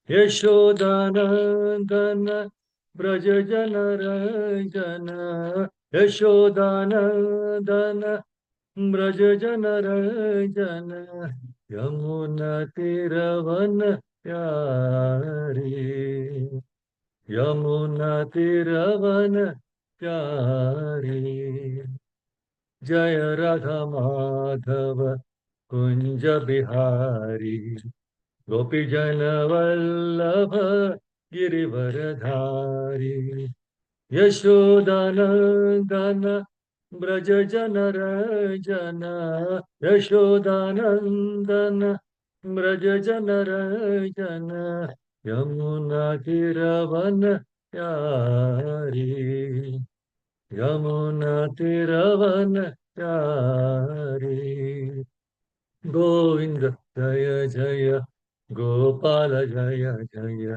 यशोदानन्दन व्रज जनरञ्जन यशोदानन्दन व्रज जनरञ्जन यमुनतिरवन प्यारी यमुनतिरवन प्यारी जय राधा माधव कुंज बिहारी गोपी जन वल्लभ गिरिवरधारी यशोदानन्दन व्रज जनरञ्जन यशोदानन्दन व्रज जनरञ्जन यमुनातिरवन प्यारी यमुनातिरवन प्यारी गोविंद जय जय गोपाल जय जय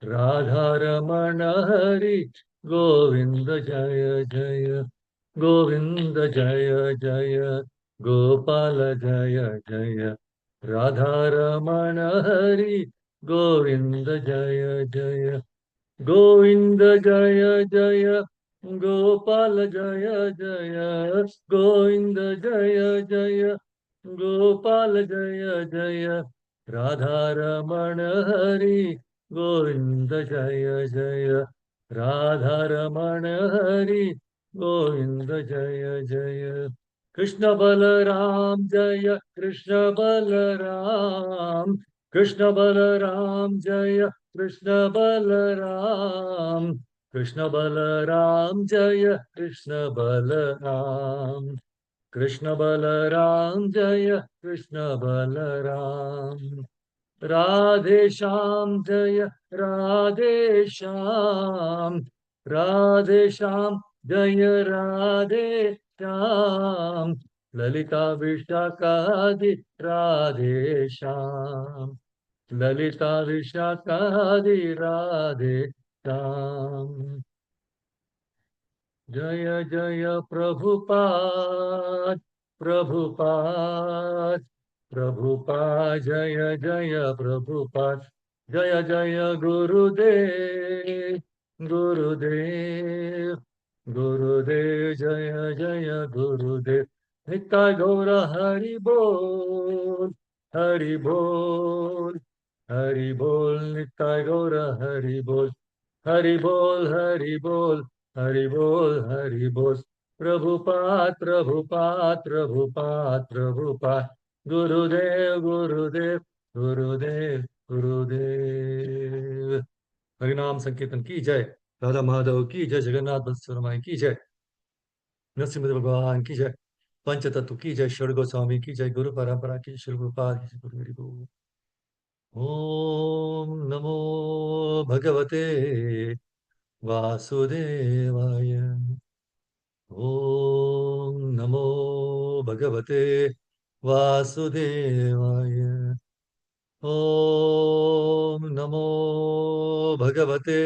राधारमण हरि गोविंद जय जय गोविंद जय जय गोपाल जय जय राधारमण हरि गोविंद जय जय गोविंद जय जय गोपाल जय जय गोविंद जय जय गोपाल जय जय राधारमण हरि गोविंद जय जय राधारमण हरि गोविंद जय जय कृष्ण बलराम जय कृष्ण बलराम कृष्ण बलराम जय कृष्ण बलराम कृष्ण बलराम जय कृष्ण बलराम कृष्ण बलराम जय कृष्ण बलराम राधे श्याम जय राधे श्याम राधे श्याम जय राधे श्याम ललिता विशाखादि राधे श्याम ललिता विशाखादि राधे श्याम जय जय प्रभुपाद प्रभुपाद प्रभुपाद जय जय प्रभुपाद जय जय गुरुदेव गुरुदेव गुरुदेव जय जय गुरुदेव नित्य गौर हरि बोल हरि बोल हरि बोल नित्य गौर हरि बोल हरि बोल हरि बोल हरि बोल हरि बोल प्रभुपाद प्रभुपाद प्रभुपाद प्रभुपाद गुरुदेव गुरुदेव गुरुदेव गुरुदेव हरिनाम संकीर्तन की जय राधा माधव की जय जगन्नाथ बलस्वरमाई की जय नरसिंह भगवान की जय पंच तत्व की जय षड गोस्वामी की जय गुरु परंपरा की श्री गुरुपाद की गुरु हरि बोल ओम नमो भगवते वासुदेवाय ओम नमो भगवते वासुदेवाय ओम नमो भगवते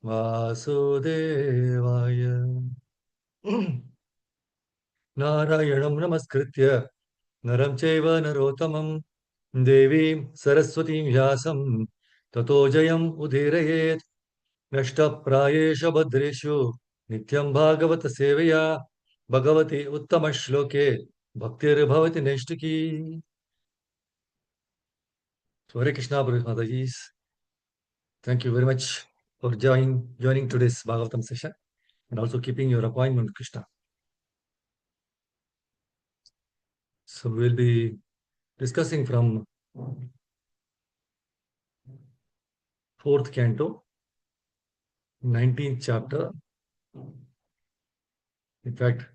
वासुदेवाय नारायणं नमस्कृत्य नरं चैव नरोत्तमं देवीं सरस्वतीं व्यासं ततो जयम् उदीरयेत् नष्टप्रायेष भद्रेषु नित्यं भागवत सेवया भगवती उत्तम श्लोके भक्तिर्भवति नैष्टिकी So Hare Krishna Mataji, thank you very much for joining today's Bhagavatam session and also keeping your appointment with Krishna. So we will be discussing from 4th canto, 19th chapter. In fact,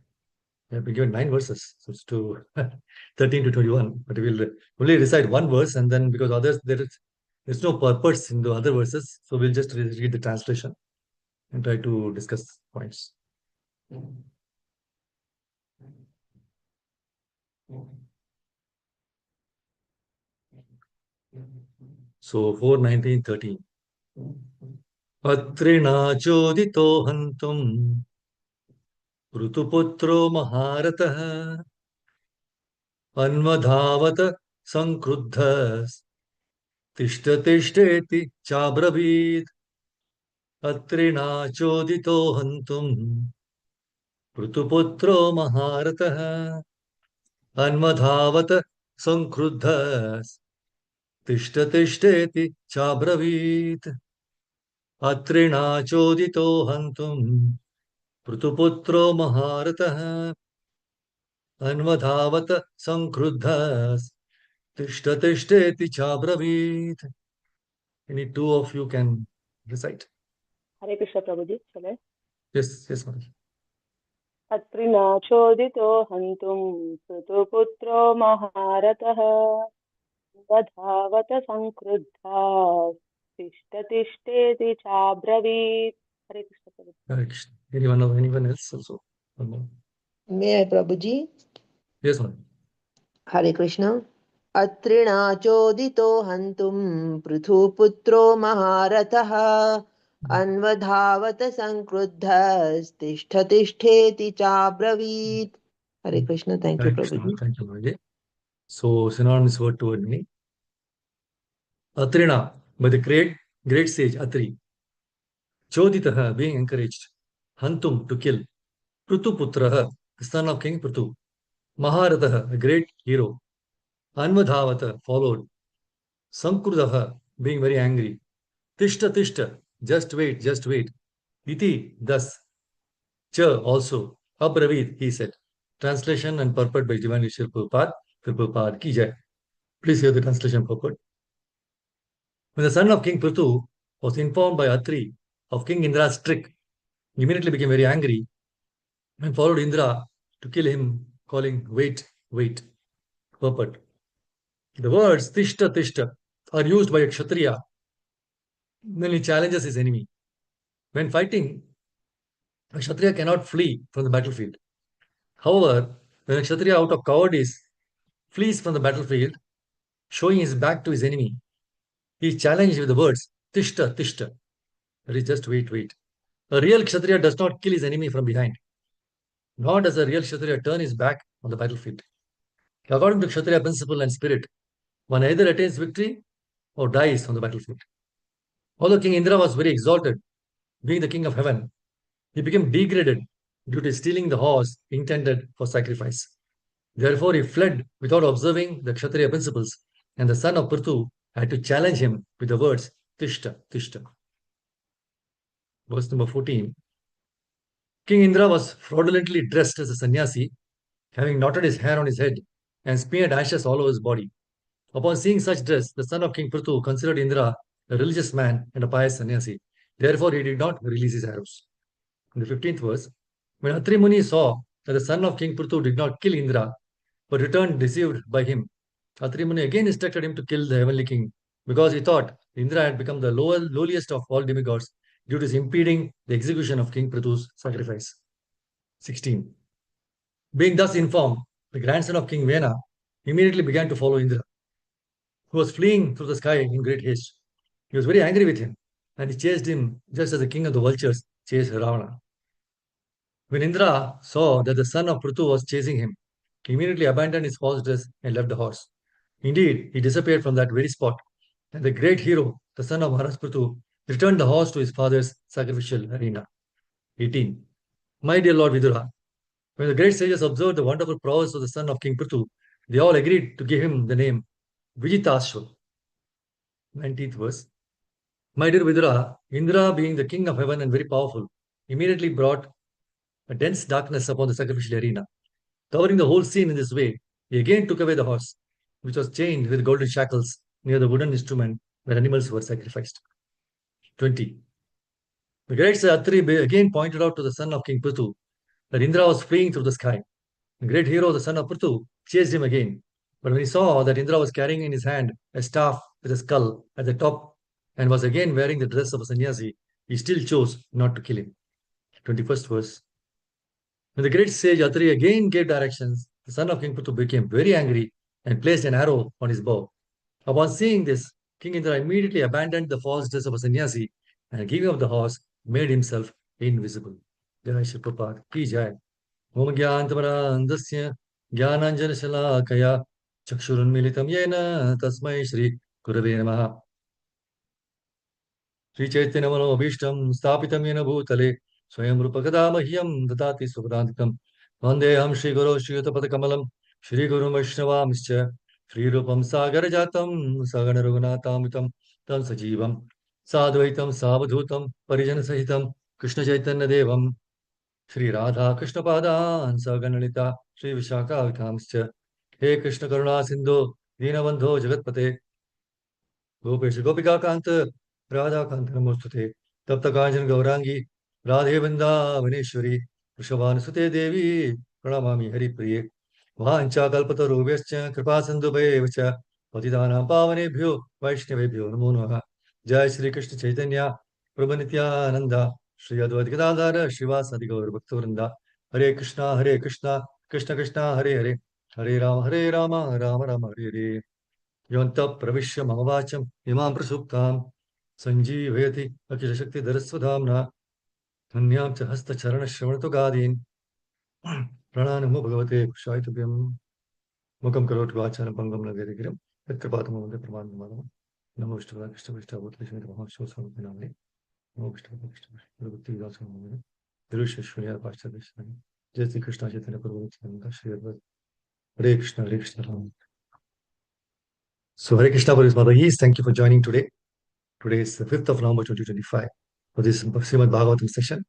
we have been given 9 verses, so it's to 13 to 21. But we will only recite one verse, and then because others there's no purpose in the other verses, so we'll just read the translation and try to discuss points. So 4, 19, 13. अत्रिणाचोदितो हन्तुम् ऋतुपुत्रो महारथः अन्वधावत संक्रुद्ध तिष्ठ तिष्ठेति चाब्रवीत् अत्रिनाचोदितो हन्तुम् पृथुपुत्रो महारथः अन्वधावत संक्रुद्धः तिष्ठ तिष्ठेति चाब्रवीत् अत्रिनाचोदितो हन्तुम् पृथुपुत्रो महारथः अन्वधावत संक्रुद्धः तिष्ठ तिष्ठेति चाब्रवीत्. Any two of you can recite. Hare Krishna Prabhuji, shall I? Yes, yes, Mataji. अत्रिनाचोदितो हन्तुं पृथुपुत्रो महारथः वधावत संक्रुद्धा तिष्ठ तिष्ठेति चाब्रवीत्. Hare Krishna Prabhuji. Hare Krishna. Anyone else also? One more. May I, Prabhuji? Yes, Mataji. Hare Krishna. अत्रिणाचोदितो हन्तुं पृथुपुत्रो महारथः अन्वधावत संक्रुद्धस्तिष्ठ तिष्ठेति चाब्रवीत्. Hare Krishna. Thank you, Hare Krishna. Prabhuji. Thank you, Mataji. So, synonymous word toward me. Atrina, by the great sage Atri. Choditaha, being encouraged. Hantum, to kill. Prutuputraha, the son of King Prutu. Maharataha, a great hero. Anvadhavata, followed. Sankrudaha, being very angry. Tishta, tishta, just wait, just wait. Iti, thus. Cha, also. Abravid, he said. Translation and purport by Divine Vishal Prabhupada ki jai. Please hear the translation purport. When the son of King Prithu was informed by Atri of King Indra's trick, he immediately became very angry and followed Indra to kill him, calling, wait, wait. Purport. The words Tishta, Tishta are used by a Kshatriya when he challenges his enemy. When fighting, a Kshatriya cannot flee from the battlefield. However, when a Kshatriya out of cowardice flees from the battlefield, showing his back to his enemy, he is challenged with the words Tishta, Tishta. That is just wait, wait. A real Kshatriya does not kill his enemy from behind, nor does a real Kshatriya turn his back on the battlefield. According to Kshatriya principle and spirit, one either attains victory or dies on the battlefield. Although King Indra was very exalted, being the king of heaven, he became degraded due to stealing the horse intended for sacrifice. Therefore, he fled without observing the Kshatriya principles, and the son of Prithu had to challenge him with the words Tishta, Tishta. Verse number 14. King Indra was fraudulently dressed as a sannyasi, having knotted his hair on his head and smeared ashes all over his body. Upon seeing such dress, the son of King Prithu considered Indra a religious man and a pious sannyasi. Therefore, he did not release his arrows. In the 15th verse, when Atri Muni saw that the son of King Prithu did not kill Indra, but returned deceived by him, Atri Muni again instructed him to kill the heavenly king, because he thought Indra had become the lowliest of all demigods due to his impeding the execution of King Prithu's sacrifice. 16. Being thus informed, the grandson of King Vena immediately began to follow Indra, who was fleeing through the sky in great haste. He was very angry with him, and he chased him just as the king of the vultures chased Ravana. When Indra saw that the son of Prithu was chasing him, he immediately abandoned his false dress and left the horse. Indeed, he disappeared from that very spot, and the great hero, the son of Maharaj Prithu, returned the horse to his father's sacrificial arena. 18. My dear Lord Vidura, when the great sages observed the wonderful prowess of the son of King Prithu, they all agreed to give him the name Vijitaswa. 19th verse. My dear Vidura, Indra, being the king of heaven and very powerful, immediately brought a dense darkness upon the sacrificial arena. Covering the whole scene in this way, he again took away the horse, which was chained with golden shackles near the wooden instrument where animals were sacrificed. 20. The great Atri again pointed out to the son of King Prithu that Indra was fleeing through the sky. The great hero, the son of Prithu, chased him again. But when he saw that Indra was carrying in his hand a staff with a skull at the top and was again wearing the dress of a sannyasi, he still chose not to kill him. 21st verse. When the great sage Atri again gave directions, the son of King Prithu became very angry and placed an arrow on his bow. Upon seeing this, King Indra immediately abandoned the false dress of a sannyasi and giving up the horse, made himself invisible. Jai Shri Prabhupada ki jai. Om Gyantamarandasya Gyananjana Shalakaya Chakshurunmilitam Yena Tasmai Shri Gurave Namaha. Sri Chaitanya Manobhishtam Stapitam Yena Bhutale Swayam Rupa Kada Mahyam Dadati Supradantikam Vandeham Shri Guru Shri Yutapada Kamalam Shri Guru Vaishnavamscha Shri Rupam Sagar Jatam Sagana Raghunatamitam Tam Sajivam Sadvaitam Savadhutam Parijana Sahitam Krishna Chaitanya Devam Shri Radha Krishna Padan Saganalita Shri Vishaka Vikamscha He Krishna Karuna Sindhu Dinabandho Jagatpate Gopesh गोपिका कांत राधा कांत नमोस्तुते तप्त कांचन गौरांगी राधे वृंदावनेश्वरी वृषभानुसुते देवी प्रणमामि हरिप्रिये वाञ्छाकल्पतरुभ्यश्च कृपा सिन्धुभ्येव च पतितानां पावनेभ्यो वैष्णवेभ्यो नमो नमः जय श्री कृष्ण चैतन्य प्रभु नित्यानंद श्री अद्वैत गदाधर श्रीवासादि गौर भक्तवृंदा हरे कृष्णा कृष्ण कृष्ण हरे हरे हरे राम राम राम हरे हरे योऽन्तः प्रविश्य मम वाचम् इमां प्रसुप्तां सञ्जीवयति अखिलशक्तिधरस्वधाम्ना धन्यां च हस्तचरणश्रवणतुगादीन् प्रणानमो भगवते पुरुषाय तुभ्यं मुखं करोति वाचालं पङ्गुं लङ्घयति यत्कृपातमो वन्दे प्रमाणमानवं नमो विष्णुपदाय कृष्णपृष्ठाभूतलेशमिति महाश्वसंविनाम्ने नमो विष्णुपदाय कृष्णपृष्ठभूतलेशमिति तिरुशेश्वरया पाश्चात्यदेशानि जय श्री कृष्ण चैतन्य प्रभु नित्यानंद श्री अद्वैत हरे Krishna Ram So Hare Krishna for his mother. Thank you for joining today. Today is the 5th of November 2025 for this Srimad Bhagavatam session.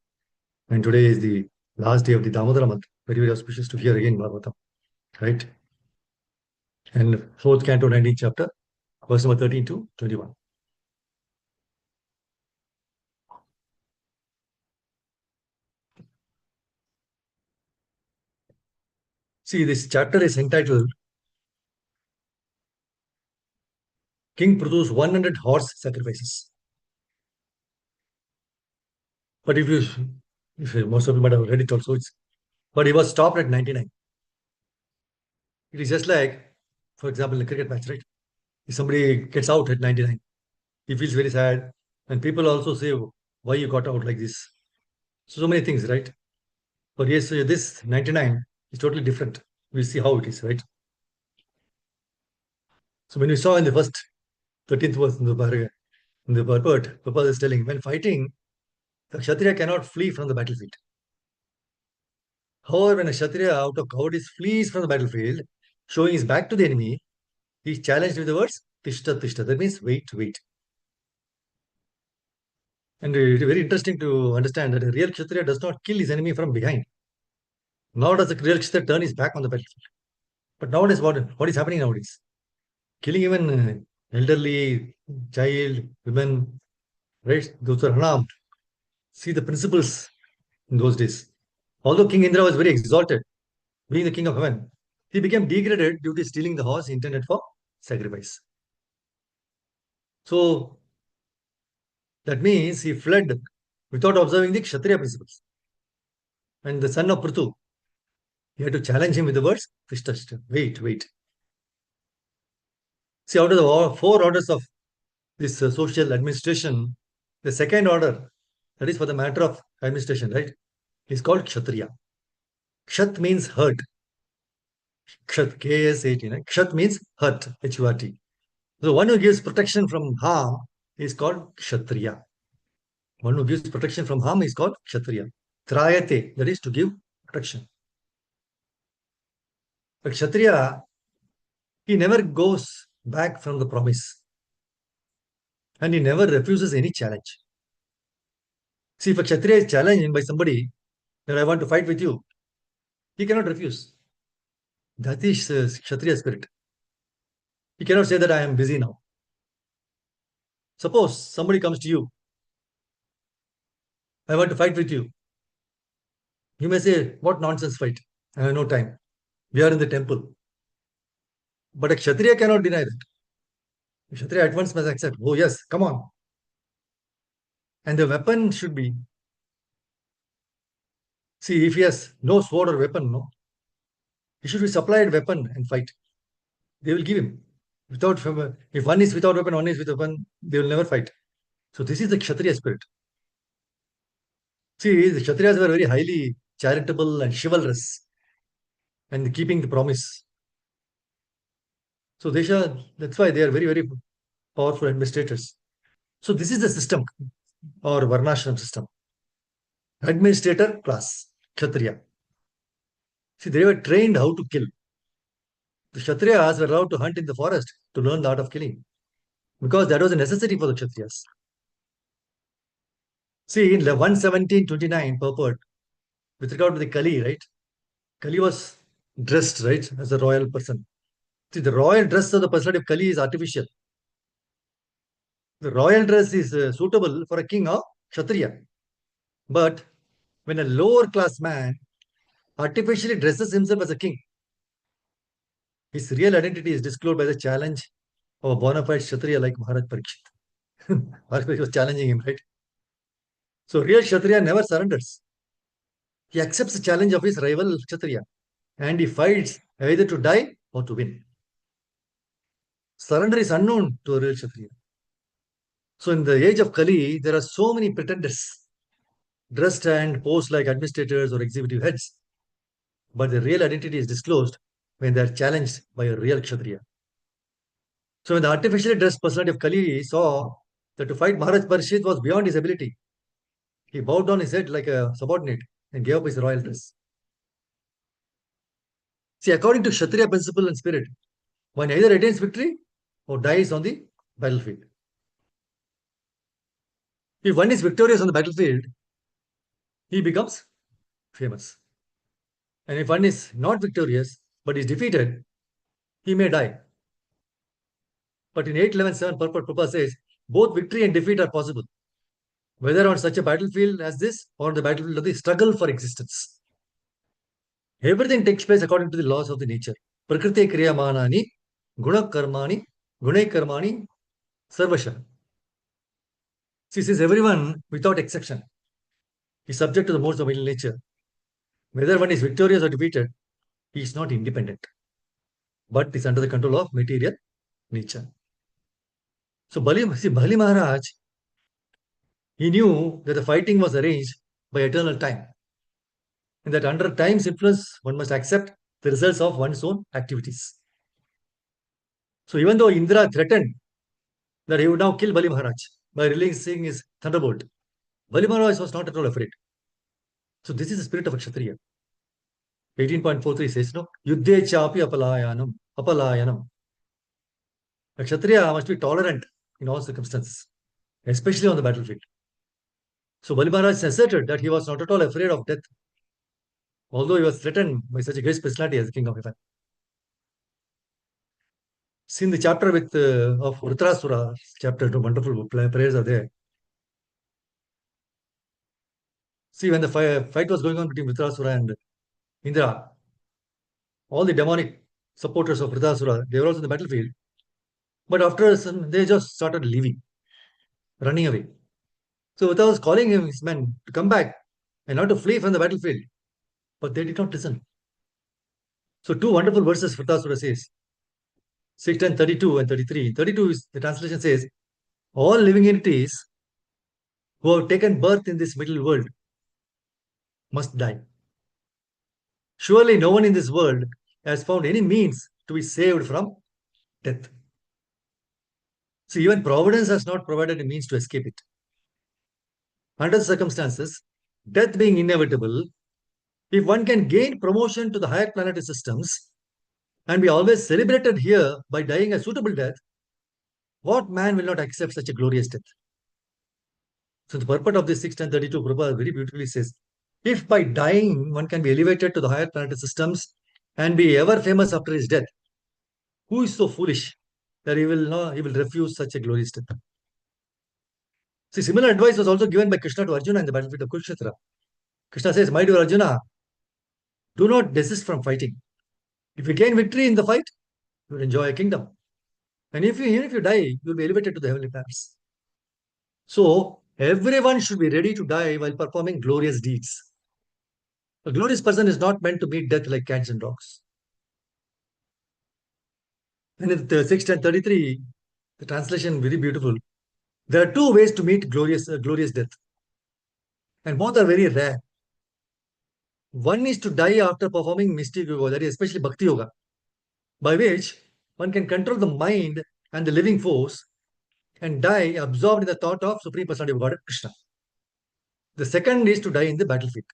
And today is the last day of the Damodara month. Very, very auspicious to hear again Bhagavatam. Right? And 4th canto, 19th chapter, verse number 13 to 21. See, this chapter is entitled King Pruthus 100 horse sacrifices. But if most of you might have read it also, but he was stopped at 99. It is just like, for example, in a cricket match, right? If somebody gets out at 99, he feels very sad. And people also say, why you got out like this? So many things, right? But yes, this 99 is totally different. We'll see how it is, right? So when we saw in the first 13th verse in the purport, Papa is telling, when fighting, the Kshatriya cannot flee from the battlefield. However, when a Kshatriya out of cowardice flees from the battlefield, showing his back to the enemy, he is challenged with the words, Tishta, Tishta. That means wait, wait. And it is very interesting to understand that a real Kshatriya does not kill his enemy from behind. Nor does a real Kshatriya turn his back on the battlefield. But nowadays, what is happening nowadays? Killing even elderly, child, women, right? Those are unarmed. See the principles in those days. Although King Indra was very exalted, being the king of heaven, he became degraded due to stealing the horse intended for sacrifice. So that means he fled without observing the Kshatriya principles. And the son of Prithu, he had to challenge him with the words, Tishta, Tishta, wait, wait. See, out of the 4 orders of this social administration, the second order, that is for the matter of administration, right, is called Kshatriya. Kshat means hurt. Kshat, K-S-A-T. Right? Kshat means hurt, H-U-R-T. So one who gives protection from harm is called Kshatriya. One who gives protection from harm is called Kshatriya. Trayate, that is to give protection. But Kshatriya, he never goes back from the promise. And he never refuses any challenge. See, if a Kshatriya is challenged by somebody that I want to fight with you, he cannot refuse. That is Kshatriya spirit. He cannot say that I am busy now. Suppose somebody comes to you, I want to fight with you. You may say, what nonsense fight? I have no time. We are in the temple. But a Kshatriya cannot deny that. A Kshatriya at once must accept, oh yes, come on. And the weapon should be, see, if he has no sword or weapon, no, he should be supplied weapon and fight. They will give him. If one is without weapon, one is with weapon, they will never fight. So this is the Kshatriya spirit. See, the Kshatriyas were very highly charitable and chivalrous and keeping the promise. So that's why they are very, very powerful administrators. So this is the system or Varnashram system. Administrator class, Kshatriya. See, they were trained how to kill. The Kshatriyas were allowed to hunt in the forest to learn the art of killing because that was a necessity for the Kshatriyas. See, in 117:29 purport, with regard to the Kali, right? Kali was dressed, right, as a royal person. See, the royal dress of the personality of Kali is artificial. The royal dress is suitable for a king of Kshatriya. But when a lower class man artificially dresses himself as a king, his real identity is disclosed by the challenge of a bona fide Kshatriya like Maharaj Parikshit. Maharaj Parikshit was challenging him, right? So real Kshatriya never surrenders. He accepts the challenge of his rival Kshatriya and he fights either to die or to win. Surrender is unknown to a real Kshatriya. So in the age of Kali, there are so many pretenders dressed and posed like administrators or executive heads. But their real identity is disclosed when they are challenged by a real Kshatriya. So when the artificially dressed personality of Kali saw that to fight Maharaj Parishit was beyond his ability, he bowed down his head like a subordinate and gave up his royal dress. See, according to Kshatriya principle and spirit, one either attains victory or dies on the battlefield. If one is victorious on the battlefield, he becomes famous. And if one is not victorious but is defeated, he may die. But in 8.11.7, Purport Prabhupada says both victory and defeat are possible, whether on such a battlefield as this or on the battlefield of the struggle for existence. Everything takes place according to the laws of the nature. Prakriti kriyamanani, guna karmani, gunai karmani, sarvasha. See, since everyone, without exception, is subject to the modes of middle nature, whether one is victorious or defeated, he is not independent, but is under the control of material nature. So Bali Maharaj, he knew that the fighting was arranged by eternal time, and that under time's influence, one must accept the results of one's own activities. So even though Indra threatened that he would now kill Bali Maharaj by releasing his thunderbolt, Bali Maharaj was not at all afraid. So this is the spirit of a Kshatriya. 18.43 says, no, Yuddhe chapi apalayanam. A Kshatriya must be tolerant in all circumstances, especially on the battlefield. So Bali Maharaj asserted that he was not at all afraid of death, although he was threatened by such a great personality as the king of heaven. See, in the chapter with of Vritrasura, chapter, wonderful prayers are there. See, when the fight was going on between Vritrasura and Indra, all the demonic supporters of Vritrasura, they were also in the battlefield. But after some, they just started leaving, running away. So Vritrasura was calling his men to come back and not to flee from the battlefield. But they did not listen. So two wonderful verses Vritrasura says, 6 and 32 and 33. 32 is, the translation says, all living entities who have taken birth in this middle world must die. Surely no one in this world has found any means to be saved from death. So even providence has not provided a means to escape it. Under the circumstances, death being inevitable, if one can gain promotion to the higher planetary systems and be always celebrated here by dying a suitable death, what man will not accept such a glorious death? So the purport of this 6.32 Prabhupada very beautifully says, if by dying one can be elevated to the higher planetary systems and be ever famous after his death, who is so foolish that he will refuse such a glorious death? See, similar advice was also given by Krishna to Arjuna in the battlefield of Kurukshetra. Krishna says, my dear Arjuna, do not desist from fighting. If you gain victory in the fight, you will enjoy a kingdom. And even if you die, you will be elevated to the heavenly planets. So everyone should be ready to die while performing glorious deeds. A glorious person is not meant to meet death like cats and dogs. And in the 6.33, the translation very beautiful. There are two ways to meet glorious death. And both are very rare. One is to die after performing mystic yoga, that is especially bhakti yoga, by which one can control the mind and the living force and die absorbed in the thought of Supreme Personality of Godhead Krishna. The second is to die in the battlefield,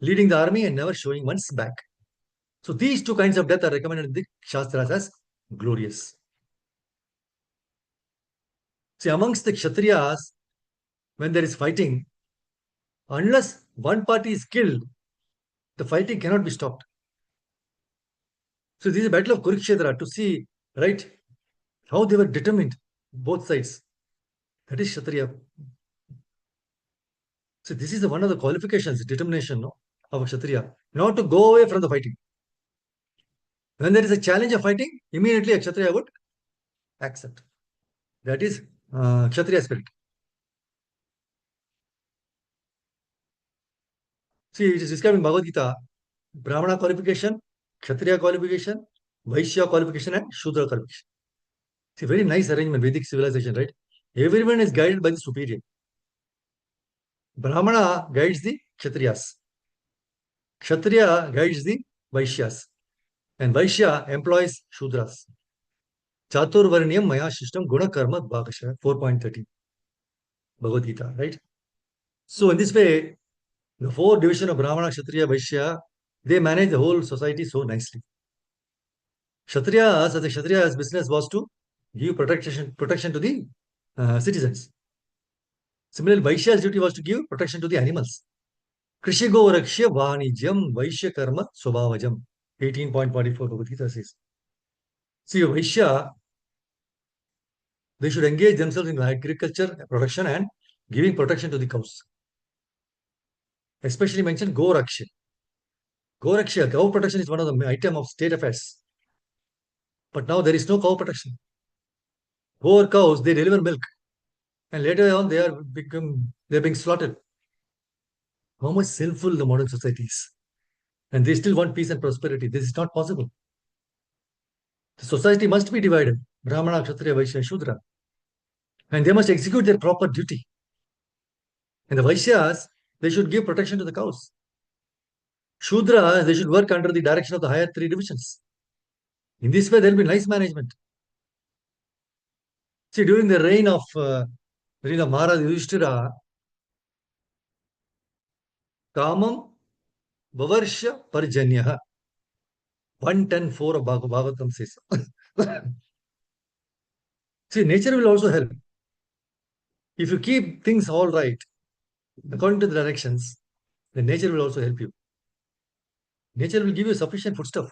leading the army and never showing one's back. So these two kinds of death are recommended in the Shastras as glorious. See, amongst the Kshatriyas, when there is fighting, unless one party is killed, the fighting cannot be stopped. So this is a battle of Kurukshetra to see, right, how they were determined, both sides. That is Kshatriya. So this is one of the qualifications, determination, no, of a Kshatriya, not to go away from the fighting. When there is a challenge of fighting, immediately a Kshatriya would accept. That is Kshatriya spirit. See, it is described in Bhagavad Gita, Brahmana qualification, Kshatriya qualification, Vaishya qualification, and Shudra qualification. See, very nice arrangement, Vedic civilization, right? Everyone is guided by the superior. Brahmana guides the Kshatriyas. Kshatriya guides the Vaishyas. And Vaishya employs Shudras. Chaturvarniyam Maya Shishtam Guna Karma Bhagashara, 4.13. Bhagavad Gita, right? So in this way, the four divisions of Brahmana, Kshatriya, Vaishya, they manage the whole society so nicely. Kshatriyas, as a Kshatriya's business was to give protection to the citizens. Similarly, Vaishya's duty was to give protection to the animals. Krishigo Rakshya Vanijyam Vaishya Karma Swabhavajam, 18.44 Bhagavad Gita says. See, Vaishya, they should engage themselves in agriculture, production, and giving protection to the cows. Especially mentioned Go Rakshya. Go Rakshya, cow protection is one of the item of state affairs. But now there is no cow protection. Poor cows, they deliver milk. And later on, they're being slaughtered. How much sinful the modern society is. And they still want peace and prosperity. This is not possible. The society must be divided. Brahmana, Kshatriya, Vaishya, and Shudra. And they must execute their proper duty. And the Vaishyas, they should give protection to the cows. Shudras, they should work under the direction of the higher three divisions. In this way, there will be nice management. See, during the reign of Maharaj Yudhishthira, Kamam Vavarsha Parjanyaha, 110.4 of Bhagavatam says. See, nature will also help. If you keep things all right, according to the directions, then nature will also help you. Nature will give you sufficient foodstuff.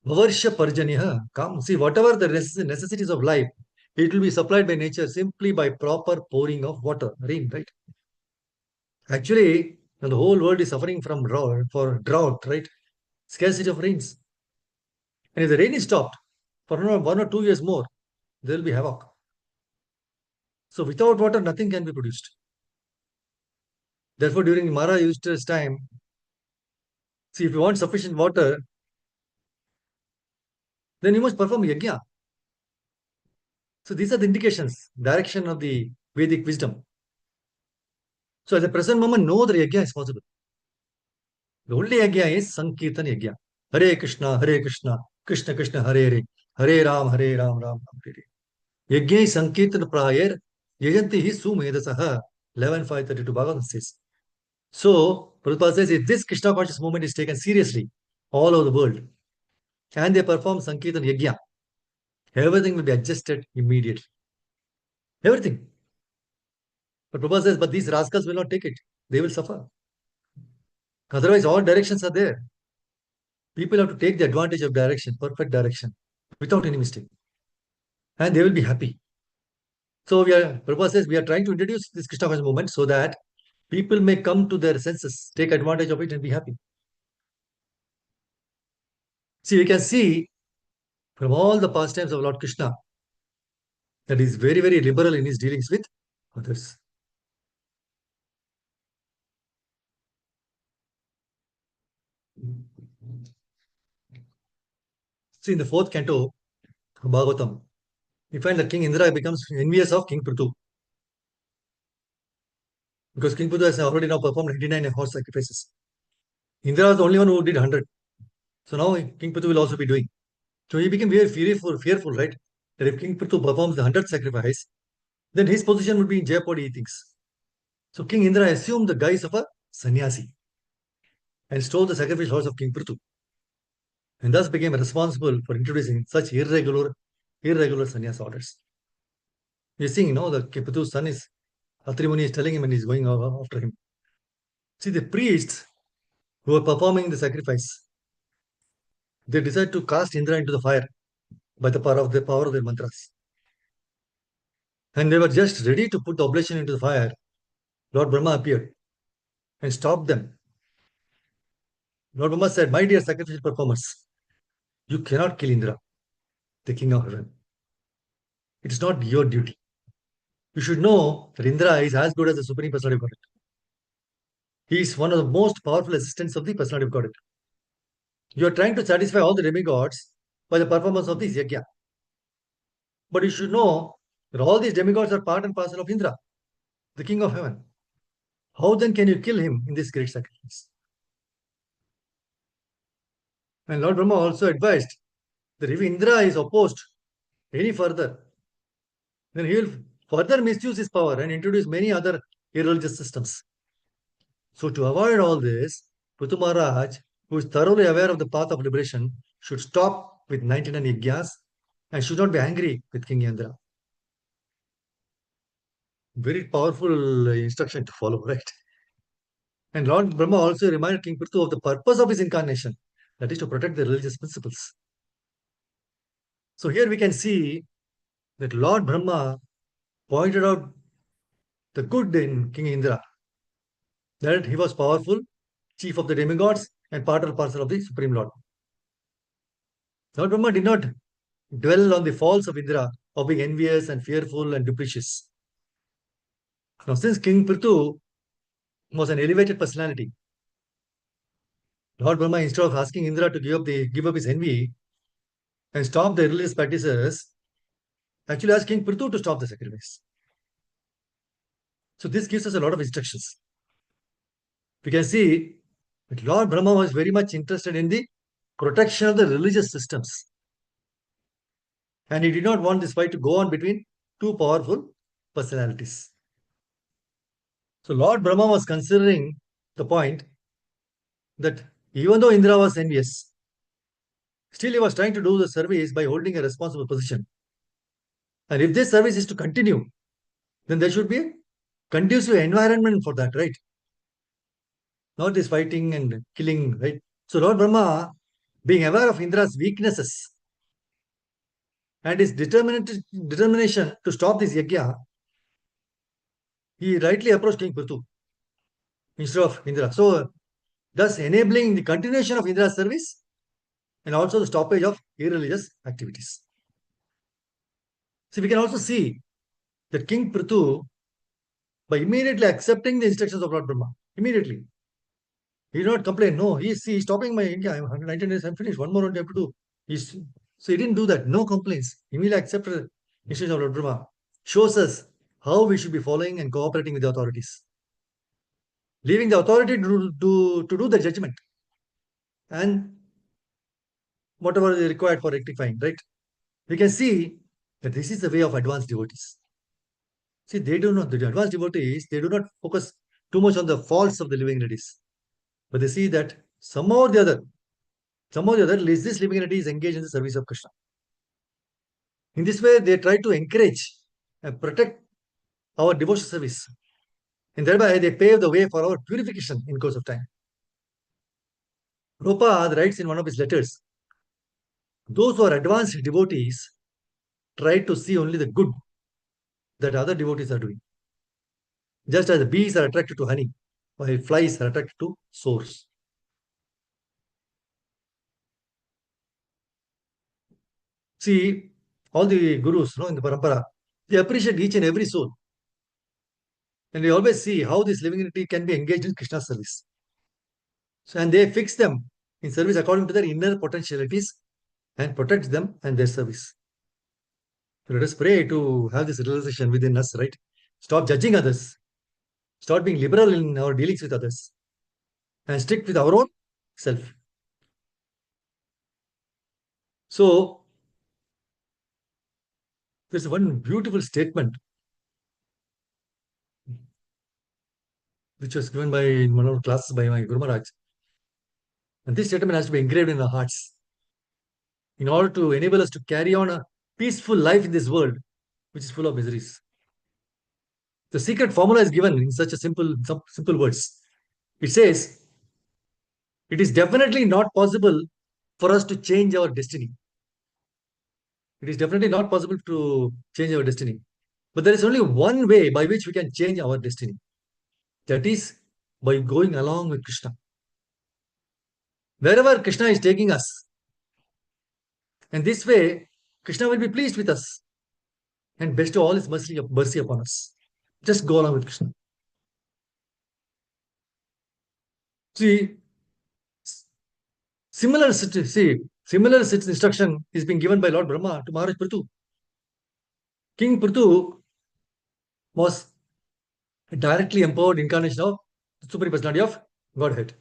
Vavarsha Parjanyaha, come. See, whatever the necessities of life, it will be supplied by nature simply by proper pouring of water, rain, right? Actually, the whole world is suffering from drought, right? Scarcity of rains. And if the rain is stopped for 1 or 2 years more, there will be havoc. So without water, nothing can be produced. Therefore, during Mara Yudhishthira's time, see, if you want sufficient water, then you must perform yajna. So these are the indications, direction of the Vedic wisdom. So at the present moment, no other yajna is possible. The only yajna is Sankirtan yajna. Hare Krishna, Krishna Krishna, Hare Ram, Ram Ram, Hare Hare. Yajna is Sankirtan prayer, yajanti hi sumedhasaha, 11.532 Bhagavatam says. So, Prabhupada says, if this Krishna conscious movement is taken seriously all over the world, and they perform Sankirtan yajna, everything will be adjusted immediately. Everything. But Prabhupada says, but these rascals will not take it. They will suffer. Otherwise, all directions are there. People have to take the advantage of direction, perfect direction, without any mistake. And they will be happy. So Prabhupada says, we are trying to introduce this Krishna conscious movement so that people may come to their senses, take advantage of it and be happy. See, we can see from all the pastimes of Lord Krishna that he is very, very liberal in his dealings with others. See, in the fourth canto of Bhagavatam, we find that King Indra becomes envious of King Prithu. Because King Prithu has already now performed 99 horse sacrifices. Indra was the only one who did 100. So now King Prithu will also be doing. So he became very fearful, right? that if King Prithu performs the 100th sacrifice, then his position would be in jeopardy, he thinks. So King Indra assumed the guise of a sannyasi and stole the sacrificial horse of King Prithu, and thus became responsible for introducing such irregular sannyas orders. You're seeing, the King Prithu's son is Atri Muni is telling him and he's going after him. See, the priests who are performing the sacrifice, they decide to cast Indra into the fire by the power of their mantras. And they were just ready to put the oblation into the fire. Lord Brahma appeared and stopped them. Lord Brahma said, "My dear sacrificial performers, you cannot kill Indra, the king of heaven. It is not your duty. You should know that Indra is as good as the Supreme Personality of Godhead. He is one of the most powerful assistants of the Personality of Godhead. You are trying to satisfy all the demigods by the performance of this yajna. But you should know that all these demigods are part and parcel of Indra, the king of heaven. How then can you kill him in this great sacrifice?" And Lord Brahma also advised that if Indra is opposed any further, then he will further misuse his power and introduce many other irreligious systems. So to avoid all this, Prithu Maharaj, who is thoroughly aware of the path of liberation, should stop with 99 yajnas and should not be angry with King Indra. Very powerful instruction to follow, right? And Lord Brahma also reminded King Prithu of the purpose of his incarnation, that is to protect the religious principles. So here we can see that Lord Brahma pointed out the good in King Indra, that he was powerful, chief of the demigods, and part and parcel of the Supreme Lord. Lord Brahma did not dwell on the faults of Indra of being envious and fearful and duplicitous. Now, since King Prithu was an elevated personality, Lord Brahma, instead of asking Indra to give up his envy and stop the religious practices, actually asked King Prithu to stop the sacrifice. So this gives us a lot of instructions. We can see that Lord Brahma was very much interested in the protection of the religious systems. And he did not want this fight to go on between two powerful personalities. So Lord Brahma was considering the point that even though Indra was envious, still he was trying to do the service by holding a responsible position. And if this service is to continue, then there should be a conducive environment for that, right? Not this fighting and killing, right? So Lord Brahma, being aware of Indra's weaknesses and his determination to stop this yajna, he rightly approached King Prithu instead of Indra. So, thus enabling the continuation of Indra's service and also the stoppage of irreligious activities. So, we can also see that King Prithu, by immediately accepting the instructions of Lord Brahma, immediately, he did not complain. No, he's stopping my India. I'm 119 days, I'm finished. One more I have to do. So he didn't do that. No complaints. Immediately accepted the instructions of Lord Brahma. Shows us how we should be following and cooperating with the authorities. Leaving the authority to do the judgment and whatever is required for rectifying, right? We can see that this is the way of advanced devotees. See, the advanced devotees, they do not focus too much on the faults of the living entities, but they see that somehow or the other, this living entity is engaged in the service of Krishna. In this way, they try to encourage and protect our devotional service. And thereby, they pave the way for our purification in course of time. Prabhupada writes in one of his letters, those who are advanced devotees try to see only the good that other devotees are doing. Just as the bees are attracted to honey, while flies are attracted to sores. See, all the gurus in the parampara, they appreciate each and every soul. And they always see how this living entity can be engaged in Krishna's service. So, and they fix them in service according to their inner potentialities and protect them and their service. So let us pray to have this realization within us, right? Stop judging others. Start being liberal in our dealings with others. And stick with our own self. So, There's one beautiful statement which was given by in one of the classes by my Guru Maharaj. And this statement has to be engraved in our hearts in order to enable us to carry on a peaceful life in this world, which is full of miseries. The secret formula is given in such a simple words. It says, it is definitely not possible for us to change our destiny. It is definitely not possible to change our destiny. But there is only one way by which we can change our destiny. That is by going along with Krishna. Wherever Krishna is taking us, and this way, Krishna will be pleased with us and bestow all his mercy upon us. Just go along with Krishna. See, similar instruction is being given by Lord Brahma to Maharaj Prithu. King Prithu was a directly empowered incarnation of the Supreme Personality of Godhead.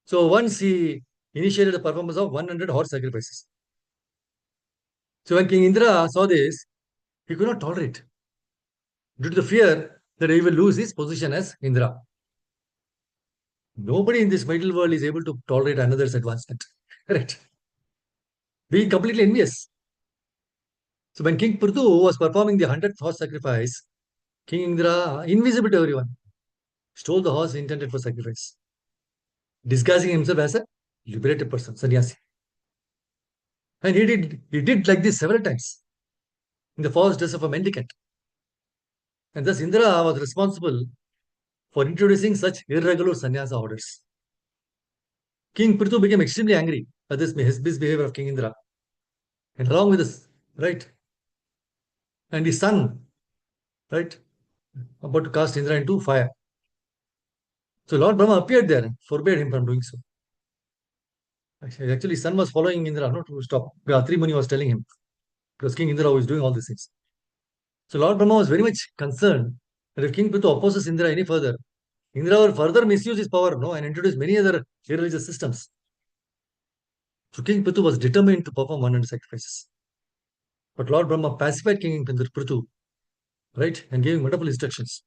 So once he initiated the performance of 100 horse sacrifices. So when King Indra saw this, he could not tolerate due to the fear that he will lose his position as Indra. Nobody in this material world is able to tolerate another's advancement. Correct? Being completely envious. So when King Prithu was performing the 100th horse sacrifice, King Indra, invisible to everyone, stole the horse intended for sacrifice, disguising himself as a liberated person, sannyasi. And he did like this several times in the false dress of a mendicant. And thus Indra was responsible for introducing such irregular sannyasa orders. King Prithu became extremely angry at this misbehavior of King Indra. And along with this, right? And his son, right? About to cast Indra into fire. So Lord Brahma appeared there and forbade him from doing so. Actually, his son was following Indra, not to stop. Atri Muni was telling him, because King Indra was doing all these things. So Lord Brahma was very much concerned that if King Prithu opposes Indra any further, Indra will further misuse his power, no, and introduce many other irreligious systems. So King Prithu was determined to perform 100 sacrifices. But Lord Brahma pacified King Prithu, right, and gave him wonderful instructions.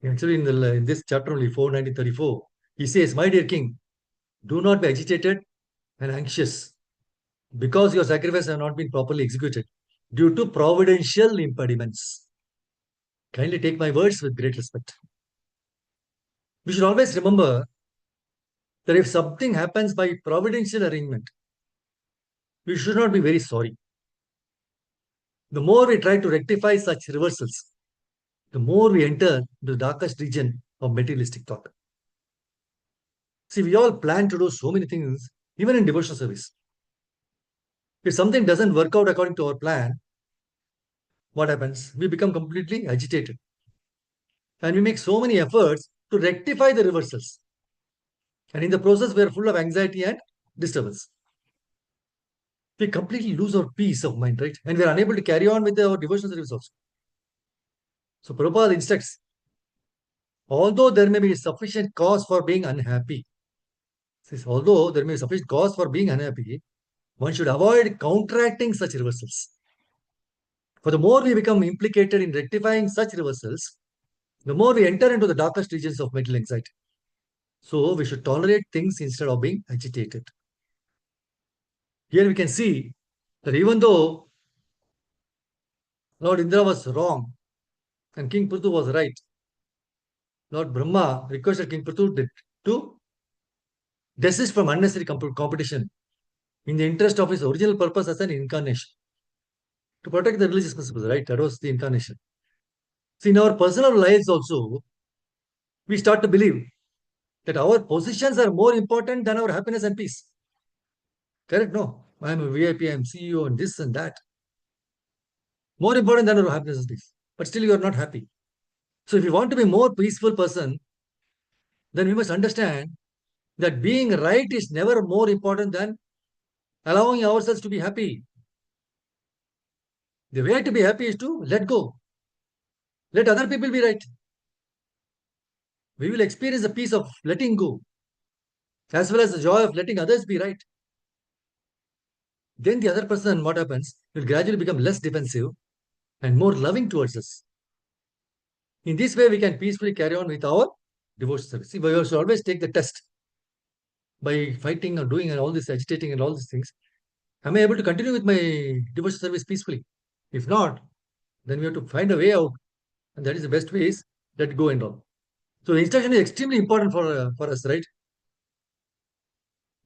Actually, in this chapter only, 4:19:34, he says, "My dear king, do not be agitated and anxious because your sacrifices have not been properly executed due to providential impediments. Kindly take my words with great respect. We should always remember that if something happens by providential arrangement, we should not be very sorry. The more we try to rectify such reversals, the more we enter the darkest region of materialistic thought. See, we all plan to do so many things, even in devotional service. If something doesn't work out according to our plan, what happens? We become completely agitated. And we make so many efforts to rectify the reversals. And in the process, we are full of anxiety and disturbance. We completely lose our peace of mind, right? And we are unable to carry on with our devotional service also. So Prabhupada instructs, although there may be sufficient cause for being unhappy, says, although there may be sufficient cause for being unhappy, one should avoid counteracting such reversals. For the more we become implicated in rectifying such reversals, the more we enter into the darkest regions of mental anxiety. So we should tolerate things instead of being agitated. Here we can see that even though Lord Indra was wrong and King Prithu was right, Lord Brahma requested King Prithu to desist from unnecessary competition in the interest of his original purpose as an incarnation. To protect the religious principles, right? That was the incarnation. See, in our personal lives also, we start to believe that our positions are more important than our happiness and peace. Correct? No. I am a VIP, I am CEO, and this and that. More important than our happiness and peace. But still, you are not happy. So, if you want to be a more peaceful person, then we must understand that being right is never more important than allowing ourselves to be happy. The way to be happy is to let go. Let other people be right. We will experience the peace of letting go, as well as the joy of letting others be right. Then the other person, what happens, will gradually become less defensive and more loving towards us. In this way, we can peacefully carry on with our devotional service. See, we should always take the test by fighting or doing and all this agitating and all these things. Am I able to continue with my devotional service peacefully? If not, then we have to find a way out, and that is the best way is let go and all. So the instruction is extremely important for us, right?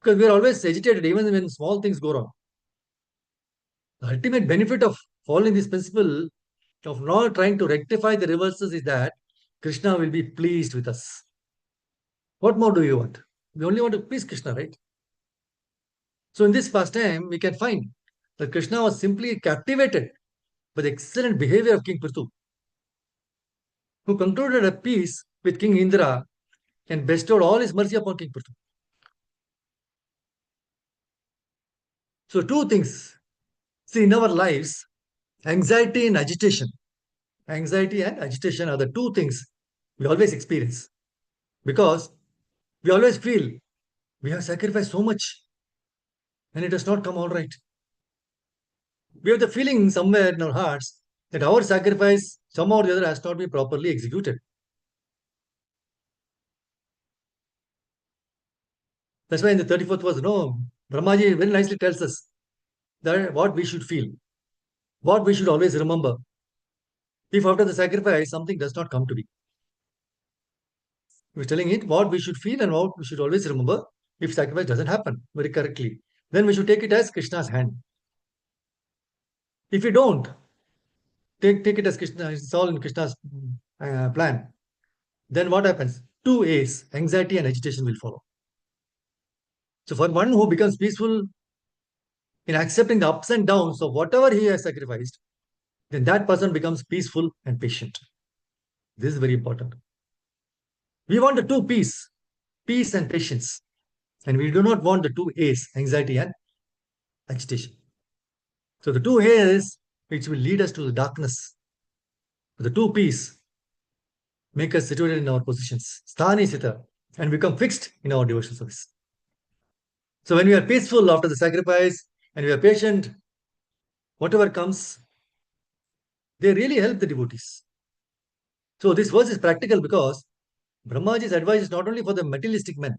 Because we are always agitated even when small things go wrong. The ultimate benefit of following this principle of not trying to rectify the reverses is that Krishna will be pleased with us. What more do you want? We only want to please Krishna, right? So in this pastime, we can find that Krishna was simply captivated by the excellent behavior of King Prithu, who concluded a peace with King Indra and bestowed all his mercy upon King Prithu. So two things. See, in our lives, anxiety and agitation. Anxiety and agitation are the two things we always experience because we always feel we have sacrificed so much and it has not come all right. We have the feeling somewhere in our hearts that our sacrifice somehow or the other has not been properly executed. That's why in the 34th verse, no, Brahmaji very nicely tells us that what we should feel, what we should always remember. If after the sacrifice something does not come to be, we're telling it what we should feel and what we should always remember if sacrifice doesn't happen very correctly. Then we should take it as Krishna's hand. If we don't, take it as Krishna, it's all in Krishna's plan. Then what happens? Two A's, anxiety and agitation will follow. So for one who becomes peaceful in accepting the ups and downs of whatever he has sacrificed, then that person becomes peaceful and patient. This is very important. We want the two peace and patience. And we do not want the two A's, anxiety and agitation. So the two A's, which will lead us to the darkness. The two P's make us situated in our positions, sthani sita, and become fixed in our devotional service. So when we are peaceful after the sacrifice and we are patient, whatever comes, they really help the devotees. So this verse is practical because Brahmaji's advice is not only for the materialistic men.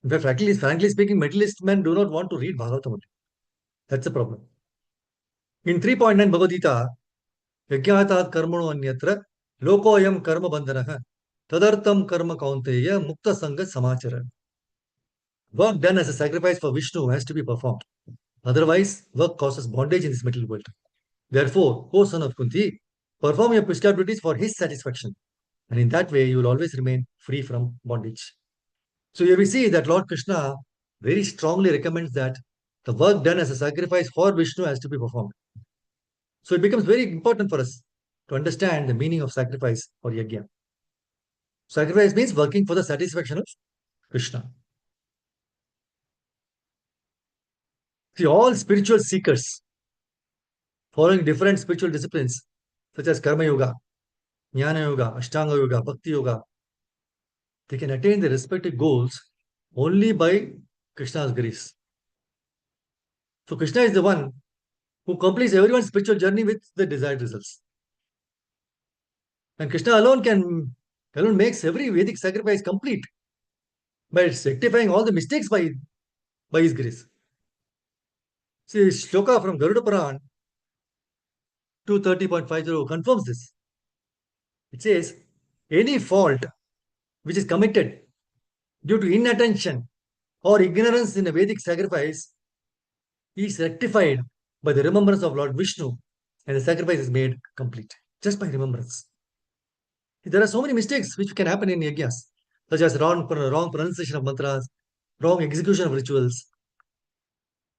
In fact, frankly speaking, materialist men do not want to read Bhagavatam only. That's the problem. In 3.9 Bhagavad Gita, Yajnatat karmano anyatra lokoyam karma bandhanaha tadartam karma kaunteya mukta sanga samachara. Work done as a sacrifice for Vishnu has to be performed. Otherwise, work causes bondage in this material world. Therefore, O son of Kunti, perform your prescribed duties for his satisfaction. And in that way, you will always remain free from bondage. So here we see that Lord Krishna very strongly recommends that the work done as a sacrifice for Vishnu has to be performed. So it becomes very important for us to understand the meaning of sacrifice or yajna. Sacrifice means working for the satisfaction of Krishna. See, all spiritual seekers following different spiritual disciplines such as Karma Yoga, Jnana Yoga, Ashtanga Yoga, Bhakti Yoga, they can attain their respective goals only by Krishna's grace. So Krishna is the one who completes everyone's spiritual journey with the desired results. And Krishna alone makes every Vedic sacrifice complete by rectifying all the mistakes by his grace. See, Shloka from Garuda Puran 230.50 confirms this. It says, any fault which is committed due to inattention or ignorance in a Vedic sacrifice is rectified by the remembrance of Lord Vishnu and the sacrifice is made complete just by remembrance. There are so many mistakes which can happen in yajnas, such as wrong pronunciation of mantras, wrong execution of rituals.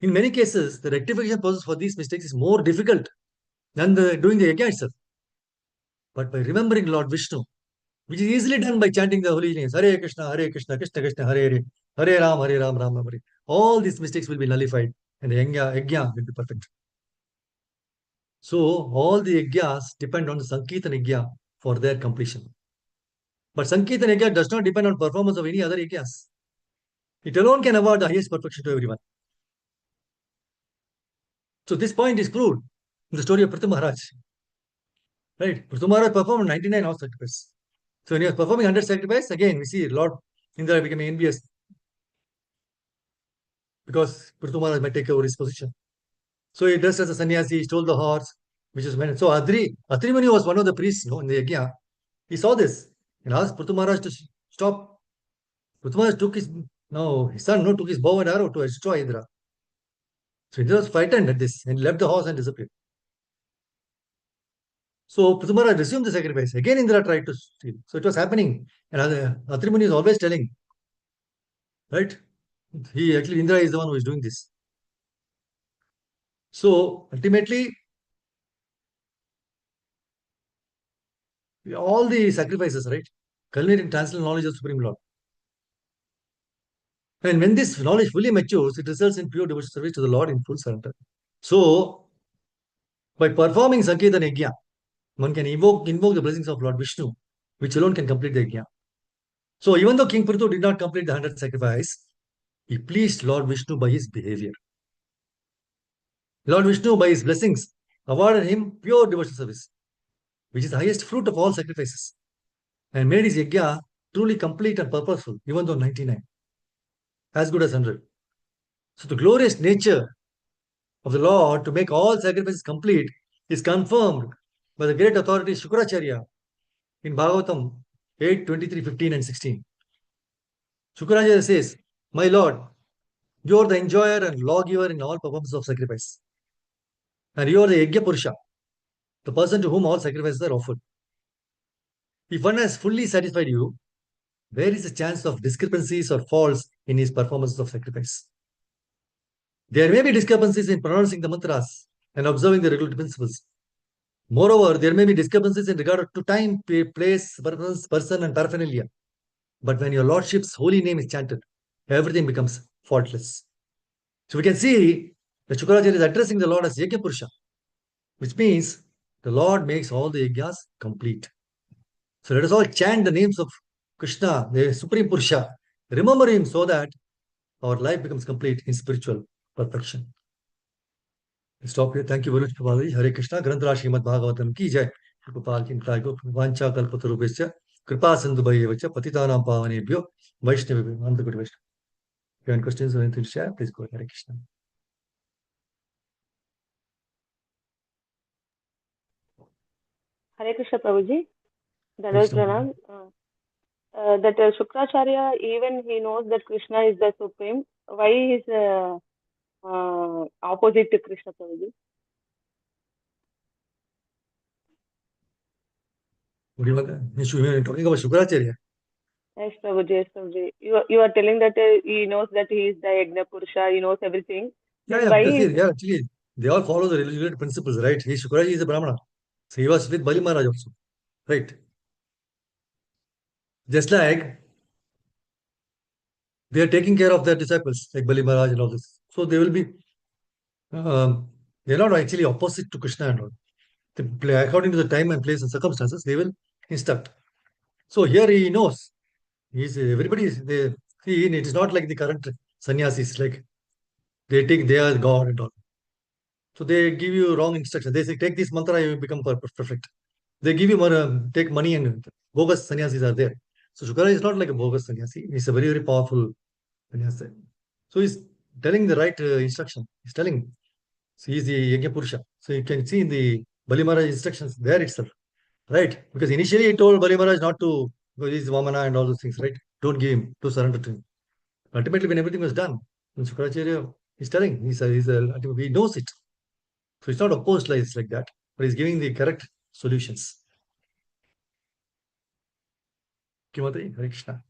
In many cases, the rectification process for these mistakes is more difficult than doing the yajna itself. But by remembering Lord Vishnu, which is easily done by chanting the holy names, Hare Krishna, Krishna Krishna, Hare Hare, Hare Ram, Ram Ram Hare. All these mistakes will be nullified and the yajna will be perfect. So all the yajnas depend on the Sankirtan yajna for their completion. But Sankirtan yajna does not depend on performance of any other yajnas. It alone can award the highest perfection to everyone. So this point is proved In the story of Prithu Maharaj, right? Prithu Maharaj performed 99 hours sacrifice. So when he was performing 100 sacrifice, again we see Lord Indra becoming envious because Prithu Maharaj might take over his position. So he dressed as a sannyasi, he stole the horse, which is when. So Atri Muni was one of the priests, in the yajna. He saw this and asked Prithu Maharaj to stop. Prithu Maharaj took his son took his bow and arrow to destroy Indra. So Indra was frightened at this and left the horse and disappeared. So Prithu Maharaj resumed the sacrifice. Again Indra tried to steal. So it was happening. And Atri Muni is always telling, right? Indra is the one who is doing this. So ultimately, all the sacrifices, right, culminate in transcendental knowledge of Supreme Lord. And when this knowledge fully matures, it results in pure devotional service to the Lord in full surrender. So, by performing Sankirtan Yajna, one can invoke the blessings of Lord Vishnu, which alone can complete the Yajna. So, even though King Prithu did not complete the 100 sacrifice, he pleased Lord Vishnu by his behavior. Lord Vishnu, by his blessings, awarded him pure devotional service, which is the highest fruit of all sacrifices, and made his Yajna truly complete and purposeful, even though 99, as good as 100. So, the glorious nature of the Lord to make all sacrifices complete is confirmed by the great authority Shukracharya in Bhagavatam 8, 23, 15, and 16. Shukracharya says, "My Lord, you are the enjoyer and lawgiver in all performances of sacrifice. And you are the Yajna Purusha, the person to whom all sacrifices are offered. If one has fully satisfied you, where is the chance of discrepancies or faults in his performances of sacrifice? There may be discrepancies in pronouncing the mantras and observing the regulatory principles. Moreover, there may be discrepancies in regard to time, place, person, and paraphernalia. But when your Lordship's holy name is chanted, everything becomes faultless." So we can see that Shukracharya is addressing the Lord as Yajna Purusha, which means the Lord makes all the yajnas complete. So let us all chant the names of Krishna, the Supreme Purusha. Remember him so that our life becomes complete in spiritual perfection. Stop here. Thank you very much, Prabhuji. Hare Krishna. Granthra Srimad Bhagavatam ki jai. Gopal ki Nitai Vancha Kalpatarubhesya Kripa Sindhu Bhayevacha Patitanam Pavanebhyo Vaishnavibhyo. Anandakoti Vaishnava. If you have any questions or anything to share, please go ahead. Hare Krishna. Hare Krishna Prabhuji. That was Krishna. Pranam. That Shukracharya, even he knows that Krishna is the supreme. Why is opposite to Krishna Prabhuji? What do you want? You are talking about Shukracharya. Yes, Prabhuji, yes, Prabhuji. You are telling that he knows that he is the Yajna Purusha, he knows everything. Then why Because is actually they all follow the religious principles, right? Shukracharya is a Brahmana. So he was with Bali Maharaj also, right? Just like they are taking care of their disciples, like Bali Maharaj and all this. So they will be, they're not actually opposite to Krishna and all. They play according to the time and place and circumstances, they will instruct. So here he knows. Everybody is, see, it is not like the current sannyasis, like they are God and all. So they give you wrong instructions. They say, take this mantra, you become perfect. They give you take money and bogus sannyasis are there. So Shukara is not like a bogus sannyasi. He's a very, very powerful sannyasi. So he's telling the right instruction. He's telling. So he's the Yajna Purusha. So you can see in the Bali Maharaj instructions there itself. Right? Because initially he told Bali Maharaj not to, because he's Vamana and all those things, right? Don't give him, to surrender to him. Ultimately, when everything was done, when Shukracharya is telling, he knows it. So it's not opposed like that, but he's giving the correct solutions. Kimati, Hare Krishna.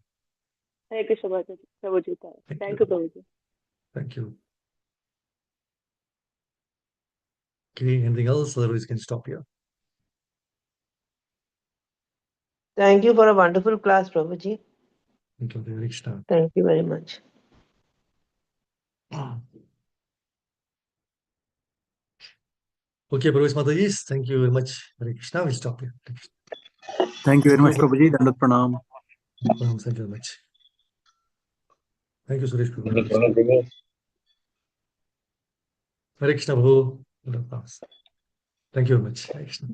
Hare Krishna Prabhuji? Thank you, Prabhuji. Thank you. Okay, anything else? Otherwise, we can stop here. Thank you for a wonderful class, Prabhuji. Thank you, Hare Krishna. Thank you very much. Okay, Prabhuji Mataji, thank you very much. Hare Krishna, we'll stop here. Thank you very much, Prabhuji. Dandat Pranam. Thank you very much. Thank you, Suresh Prabhu. Hare Krishna, Prabhu. Thank you very much. Hare Krishna.